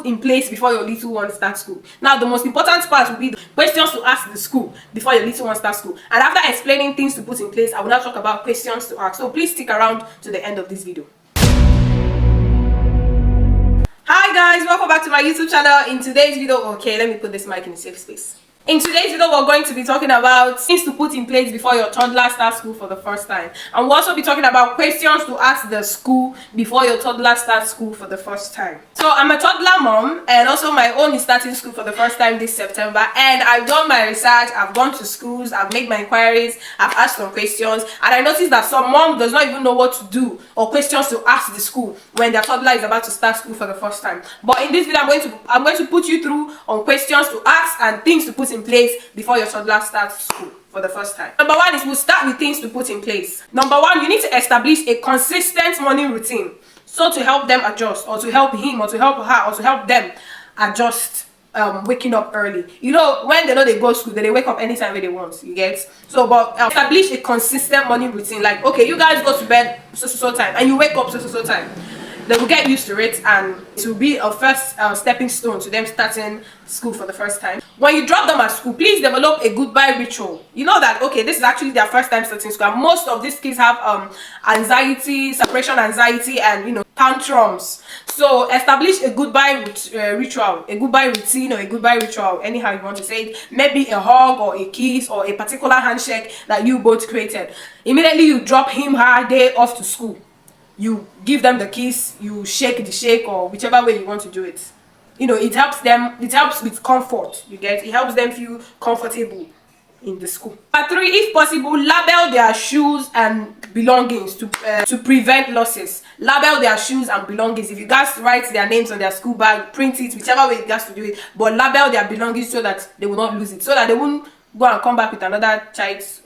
put in place before your little one starts school. Now, the most important part will be the questions to ask the school before your little one starts school. And after explaining things to put in place, I will now talk about questions to ask. So please stick around to the end of this video. Hi guys, welcome back to my YouTube channel. In today's video, okay, let me put this mic in a safe space. In today's video, we're going to be talking about things to put in place before your toddler starts school for the first time. And we'll also be talking about questions to ask the school before your toddler starts school for the first time. So I'm a toddler mom, and also my own is starting school for the first time this September. And I've done my research, I've gone to schools, I've made my inquiries, I've asked some questions, and I noticed that some mom does not even know what to do or questions to ask the school when their toddler is about to start school for the first time. But in this video, I'm going to put you through on questions to ask and things to put in place before your toddler starts school for the first time. Number one is we'll start with things to put in place. Number one, you need to establish a consistent morning routine. So to help them adjust, or to help him, or to help her, or to help them adjust waking up early. You know, when they know they go to school, they wake up anytime they want, you get? So, but establish a consistent morning routine. Like, okay, you guys go to bed so time, and you wake up so time. They will get used to it, and it will be a first stepping stone to them starting school for the first time. When you drop them at school, please develop a goodbye ritual. You know that, okay, this is actually their first time starting school, and most of these kids have anxiety, separation anxiety, and, you know, tantrums. So establish a goodbye ritual, a goodbye routine, or a goodbye ritual, anyhow you want to say it. Maybe a hug or a kiss or a particular handshake that you both created. Immediately you drop him, her, day off to school, you give them the kiss, you shake the shake, or whichever way you want to do it. You know, it helps them, it helps with comfort, you get? It helps them feel comfortable in the school. Number three, if possible, label their shoes and belongings to prevent losses. Label their shoes and belongings. If you guys write their names on their school bag, print it, whichever way you guys to do it, but label their belongings so that they will not lose it, so that they won't go and come back with another child's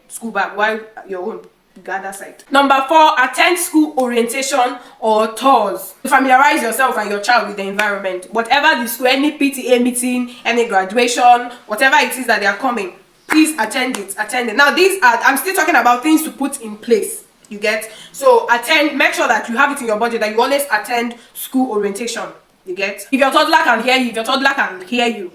school bag while your own gather site. Number four, attend school orientation or tours. Familiarize yourself and your child with the environment. Whatever the school, any PTA meeting, any graduation, whatever it is that they are coming, please attend it. Now these are, I'm still talking about things to put in place, you get? So attend, make sure that you have it in your budget, that you always attend school orientation, you get? If your toddler can hear you,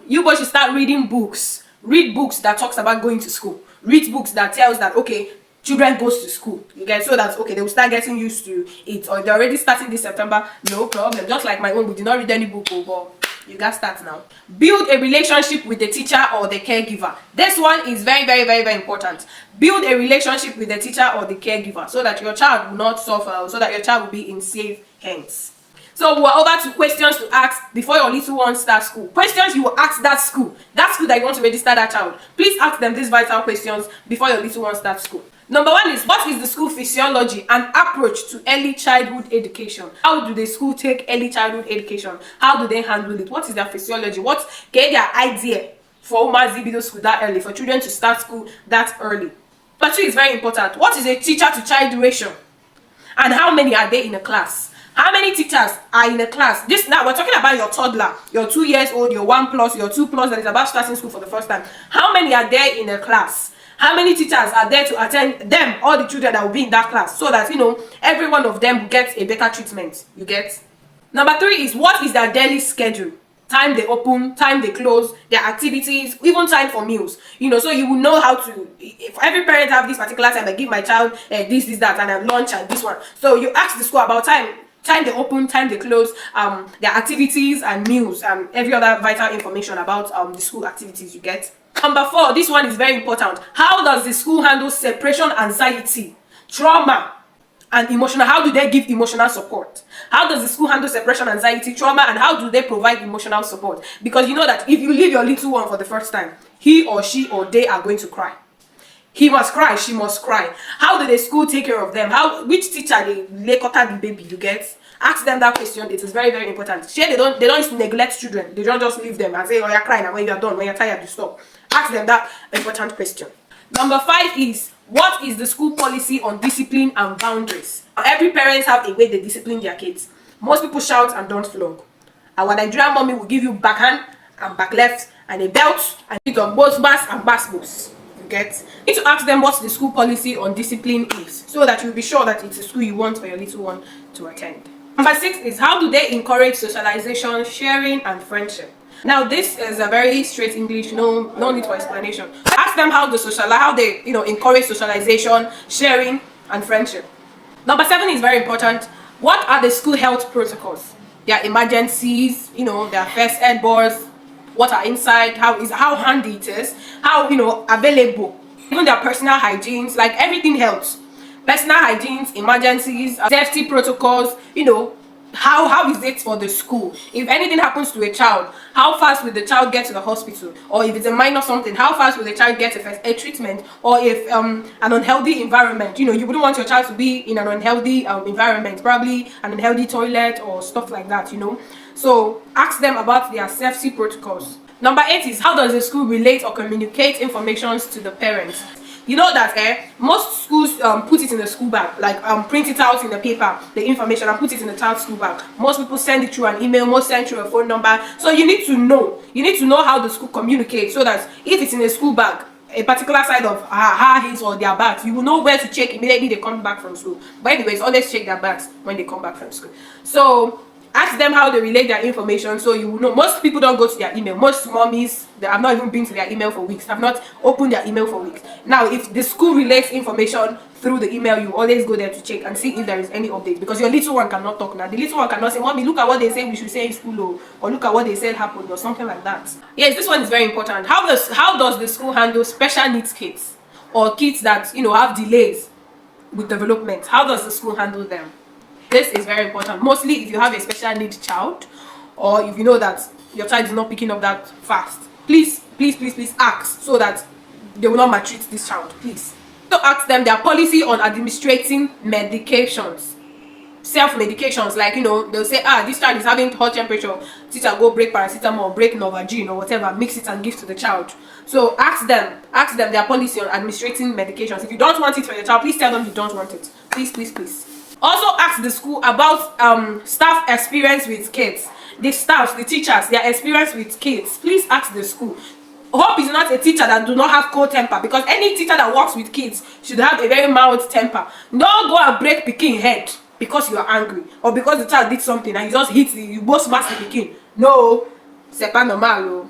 you both should start reading books. Read books that talks about going to school. Read books that tells that, okay, children goes to school, you get? So that, okay, they will start getting used to it, or they're already starting this September, no problem. Just like my own, we did not read any book, but you got start now. Build a relationship with the teacher or the caregiver. This one is very important. Build a relationship with the teacher or the caregiver so that your child will not suffer, so that your child will be in safe hands. So we're over to questions to ask before your little one starts school. Questions you will ask that school that you want to register that child. Please ask them these vital questions before your little one starts school. Number one is, what is the school physiology and approach to early childhood education? How do the school take early childhood education? How do they handle it? What is their physiology? What get their idea for Umazi school that early, for children to start school that early? Number two is very important. What is a teacher to child ratio? And how many are there in a class? How many teachers are in a class? This now we're talking about your toddler, your 2 years old, your 1+, your 2+ that is about starting school for the first time. How many are there in a class? How many teachers are there to attend them, all the children that will be in that class, so that, you know, every one of them gets a better treatment, you get? Number three is, what is their daily schedule? Time they open, time they close, their activities, even time for meals. You know, so you will know how to, if every parent have this particular time, I give my child this, that, and lunch and this one. So you ask the school about time they open, time they close, their activities and meals, and every other vital information about the school activities, you get? Number four, this one is very important. How does the school handle separation anxiety, trauma, and emotional? How do they give emotional support? How does the school handle separation anxiety, trauma, and how do they provide emotional support? Because you know that if you leave your little one for the first time, he or she or they are going to cry. He must cry, she must cry. How do the school take care of them? Which teacher they lekota the baby, you get? Ask them that question. It is very important. They don't neglect children. They don't just leave them and say, oh, you're crying, and when you're done, when you're tired, you stop. Ask them that important question. Number five is, what is the school policy on discipline and boundaries? Every parent have a way they discipline their kids. Most people shout and don't flog. Our Nigerian mommy will give you backhand and back left and a belt and a bit of both bass and bass boss. You get? You need to ask them what the school policy on discipline is, so that you'll be sure that it's a school you want for your little one to attend. Number 6 is, how do they encourage socialization, sharing, and friendship? Now this is a very straight English, no need for explanation. Ask them how they encourage socialization, sharing, and friendship. Number 7 is very important. What are the school health protocols? Their emergencies, their first aid boards, what are inside, how handy it is, how available, even their personal hygienes, like everything helps. Personal hygienes, emergencies, safety protocols, how is it for the school? If anything happens to a child, how fast will the child get to the hospital? Or if it's a minor something, how fast will the child get a first aid treatment? Or if an unhealthy environment, you wouldn't want your child to be in an unhealthy environment, probably an unhealthy toilet or stuff like that, So ask them about their safety protocols. Number 8 is, how does the school relate or communicate information to the parents? You know that most schools put it in the school bag, like print it out in the paper, the information, and put it in the child's school bag. Most people send it through an email, most send through a phone number. So you need to know how the school communicates, so that if it's in a school bag, a particular side of his or their bags, you will know where to check immediately they come back from school. But anyways, always check their bags when they come back from school. So ask them how they relate their information, so you will know. Most people don't go to their email. Most mommies, they have not even been to their email for weeks, have not opened their email for weeks. Now if the school relates information through the email, you always go there to check and see if there is any update, because your little one cannot talk now. The little one cannot say, "Mommy, look at what they say we should say in school," or "Look at what they said happened," or something like that. Yes, this one is very important. How does the school handle special needs kids, or kids that have delays with development? How does the school handle them? This is very important, mostly if you have a special need child, or if you know that your child is not picking up that fast. Please ask, so that they will not maltreat this child, please. So ask them their policy on administrating medications, self-medications, like they'll say, this child is having hot temperature, teacher, go break paracetamol, break Novocaine or whatever, mix it and give to the child. So ask them their policy on administrating medications. If you don't want it for your child, please tell them you don't want it. Please. Also ask the school about staff experience with kids. The staff, the teachers, their experience with kids. Please ask the school. Hope is not a teacher that do not have cold temper, because any teacher that works with kids should have a very mild temper. Don't go and break pikin head because you are angry, or because the child did something and you just hit you both smash the pikin. No, c'est pas normal.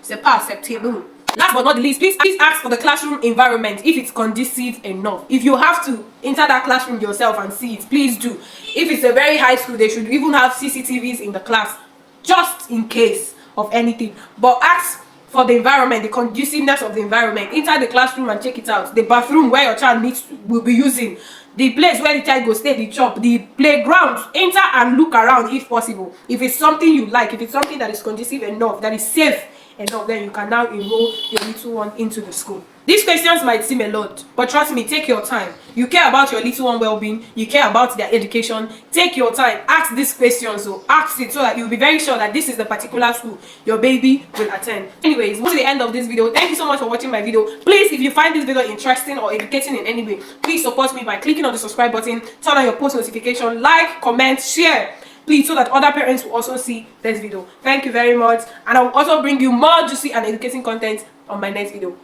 C'est pas acceptable. Last but not the least, please ask for the classroom environment, if it's conducive enough. If you have to enter that classroom yourself and see it, please do. If it's a very high school, they should even have CCTVs in the class, just in case of anything. But ask for the environment, the conduciveness of the environment. Enter the classroom and check it out. The bathroom where your child will be using, the place where the child go stay, the shop, the playground. Enter and look around if possible. If it's something you like, if it's something that is conducive enough, that is safe enough, then you can now enroll your little one into the school. These questions might seem a lot, but trust me, take your time. You care about your little one well-being, you care about their education. Take your time, ask these questions, so ask it, so that you'll be very sure that this is the particular school your baby will attend. Anyways, to the end of this video. Thank you so much for watching my video. Please, if you find this video interesting or educating in any way, please support me by clicking on the subscribe button, turn on your post notification, like, comment, share, please, so that other parents will also see this video. Thank you very much, and I will also bring you more juicy and educating content on my next video.